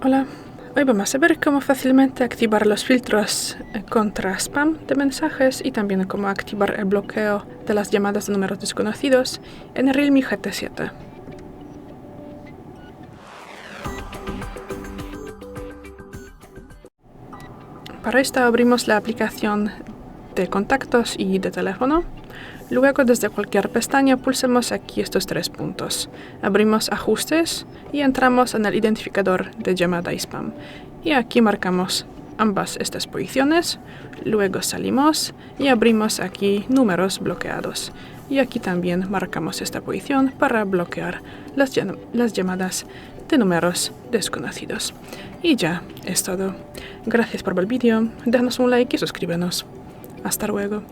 Hola, hoy vamos a ver cómo fácilmente activar los filtros contra spam de mensajes y también cómo activar el bloqueo de las llamadas de números desconocidos en el REALME GT7. Para esto abrimos la aplicación de contactos y de teléfono. Luego, desde cualquier pestaña, pulsemos aquí estos tres puntos. Abrimos ajustes y entramos en el identificador de llamada y spam. Y aquí marcamos ambas estas posiciones. Luego salimos y abrimos aquí números bloqueados. Y aquí también marcamos esta posición para bloquear las llamadas de números desconocidos. Y ya es todo. Gracias por ver el vídeo. Déjanos un like y suscríbenos. Hasta luego.